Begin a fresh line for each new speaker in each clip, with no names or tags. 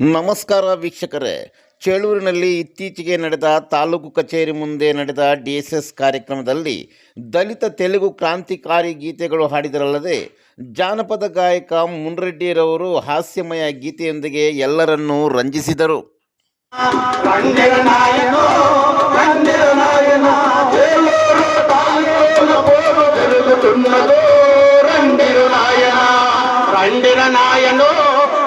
ನಮಸ್ಕಾರ ವೀಕ್ಷಕರೇ, ಚೇಳೂರಿನಲ್ಲಿ ಇತ್ತೀಚೆಗೆ ನಡೆದ ತಾಲೂಕು ಕಚೇರಿ ಮುಂದೆ ನಡೆದ DSS ಕಾರ್ಯಕ್ರಮದಲ್ಲಿ ದಲಿತ ತೆಲುಗು ಕ್ರಾಂತಿಕಾರಿ ಗೀತೆಗಳು ಹಾಡಿದರಲ್ಲದೆ ಜಾನಪದ ಗಾಯಕ ಮುನ್ರೆಡ್ಡಿರವರು ಹಾಸ್ಯಮಯ ಗೀತೆಯೊಂದಿಗೆ ಎಲ್ಲರನ್ನೂ ರಂಜಿಸಿದರು.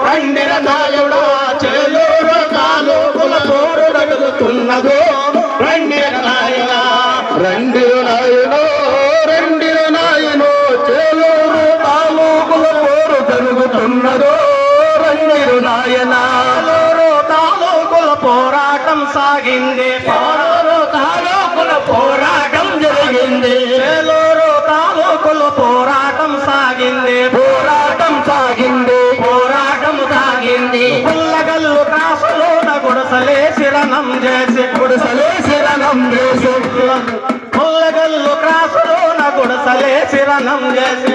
రండిర నాయుడా చేలూరు తాలూకుల పోరు రగులుతున్నదో రండిర నాయన రండిర నాయనో రండిర నాయనో చేలూరు తాలూకుల పోరు జరుగుతున్నదో రండిర నాయన తాలూకుల పోరాటం సాగింది పోరు తాలూకుల పోరాటం జరిగింది చేలూరు తాలూకుల పోరాటం సాగింది పుల్లగల్లు కాసులోన గుడసలే శిరణం చేసి పుల్లగల్లు కాసులోన గుడసలే శిరణం చేసి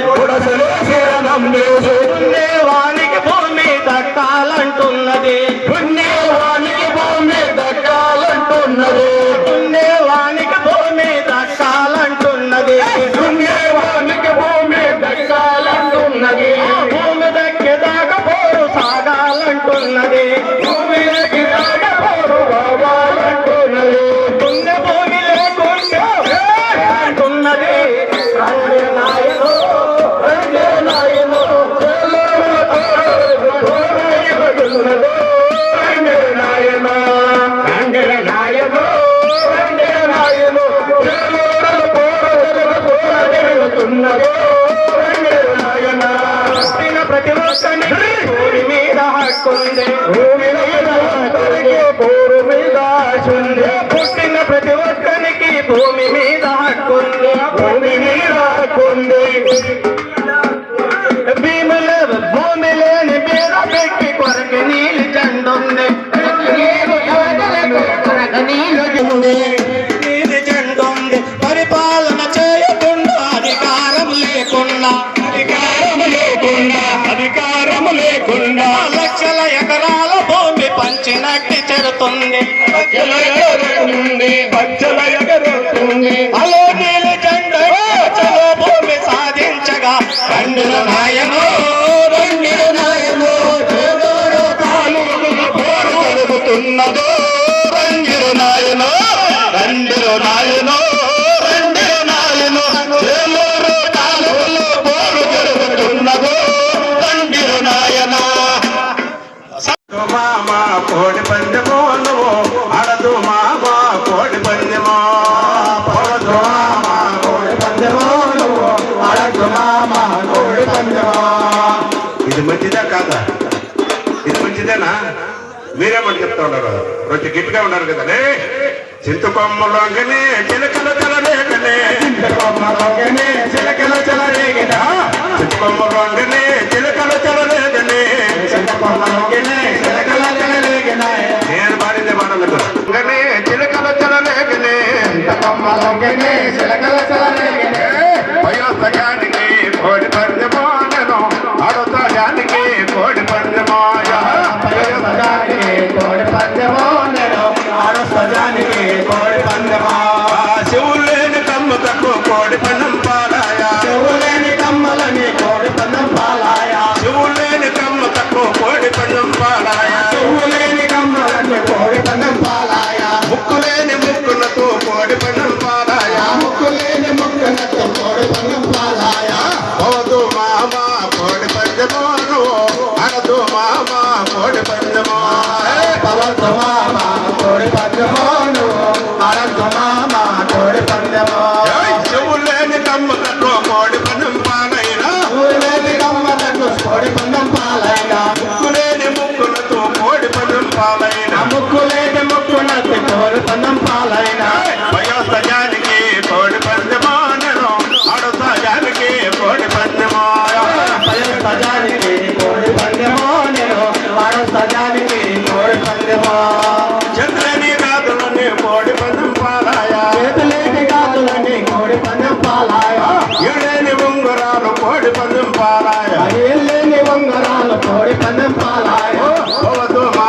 పుణ్యవానికి భూమి దక్కాలంటున్నది పుణ్యవానికి భూమి దక్కాలంటున్నది పుణ్యవానికి భూమి దక్కాలంటున్నది పుణ్యవానికి భూమి దక్కాలంటున్నది భూమి దక్కేదాకా పోరు సాగాలంటున్నది భూమిలోకి దాకా పోరు బావాలంటున్నది పుణ్య భూమి లేకుండా అంటున్నది రండి నాయనో రండి నాయనో రండి నాయనో రండి నాయనో రండి నాయనో పోరుతున్నదో రండి నాయన ప్రతి ఒక్కరికి భూమి మీద హక్కుంది భూమి మీద పోరు మీద ఆశుంది పుట్టిన ప్రతి ఒక్కరికి భూమి మీద హక్కుంది భూమి మీద హక్కుంది భూమి లేని మీద పెట్టి కొరకు నీళ్ళు చెండుంది నీళ్ళు చెండుంది పరిపాలన చేయకుండా అధికారం లేకుండా లక్షల ఎకరాల భూమి పంచినట్టి చెరుతుంది అలో నీళ్ళు చెండు చలో భూమి సాధించగా రండిర నాయనో రండిర నాయనో జరుగుతున్నదో రండిర నాయనో రండిర నాయనో రండిర నాయనో చేలూరు తాలూకులో పోరు జరుగుతున్నదో రండిర నాయన మామా కోడి పందెమో నువ్వు అడదు మామా కోడి పందెమో పొడదు మామా కోడి పందెమో నువ్వు అడదు మామా కోడి పందెమో. ఇది మంచిదా కాదా? ఇది మంచిదేనా? మీరేమని చెప్తా ఉన్నారు? కొంచెం గట్టిగా ఉన్నారు కదనే. చింతకొమ్మలోగనే చిలకల చలరేగనే చింతకొమ్మలోగనే చిలకల చలరేగనా చింతకొమ్మలోగనే చిలకల చలరేగనే చింతకొమ్మలోగనే చిలకల చలరేగనా నేను పాడిందే పాడలేదు గనే చిలకల చలరేగనే చింతకొమ్మలోగనే చిలకల చలరేగనే వయోసగానికి కోడి పందెమో నేను ఆడోసగానికి కోడి పందెమో వయోసగానికి కోడి పందెమో నేను ఆడోసగానికి కోడి పందెమో శివులేని కమ్మలకు కోడి పందెం పాలాయా శివులేని కమ్మలని కోడి పందెం పాలాయా శివులేని కమ్మలకు కోడి పందెం పాలాయా శివులేని కమ్మలని కోడి పందెం పాలాయా ముక్కులేని ముక్కులతో కోడి పందెం పాలాయా ముక్కులేని ముక్కులతో కోడి పందెం పాలాయా పోదు మామా కోడి పందెమో అడదు మామా కోడి పందెమో పవదు మామా కోడి పందెమో అడదు మామా కోడి పందెమో చెవులేని కమ్మలకు కోడి పందెం పాలైనా చెవులేని కమ్మలకు కోడి పందెం పాలైనా ముక్కులేని ముక్కులతో కోడి పందెం పాలైనా ముక్కులేని ముక్కులతో కోడి పందెం పాలైనా వయోసజానికి కోడి పందెమో ఆడోసజానికి కోడి పందెమో వయోసజానికి కోడి పందెమో ఆడోసజానికి కోడి పందెమో చంద్రని కాదులని కోడి పందెం పాలాయా చేతులేని కాదులని కోడి పందెం పాలాయా ఏడేని ఉంగరాలు కోడి పందెం పాలాయా ఏళ్ళేని ఉంగరాలు కోడి పందెం పాలాయా పోవద్దు మా